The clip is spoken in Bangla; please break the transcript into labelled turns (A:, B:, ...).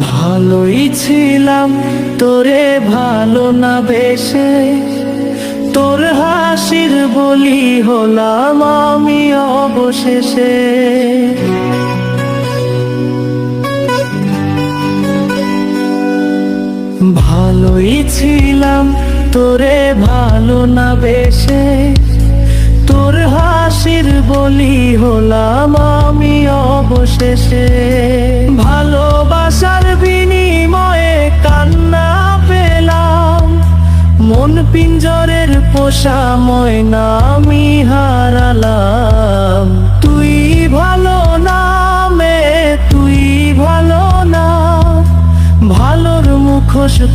A: ভালোই ছিলাম তোরে ভালো না বেশে, তোর হাসির বলি হলাম আমি অবশেষে। ভালোই ছিলাম তোরে ভালো না বেশে, তোর হাসির বলি হলাম আমি অবশেষে। ভালোবাসার বিনিময়ে কান্না পেলাম, মন পিঞ্জরের পোষা ময়না আমি হারালাম। তুই ভালো না মে, তুই ভালো না, ভালোর মুখোশ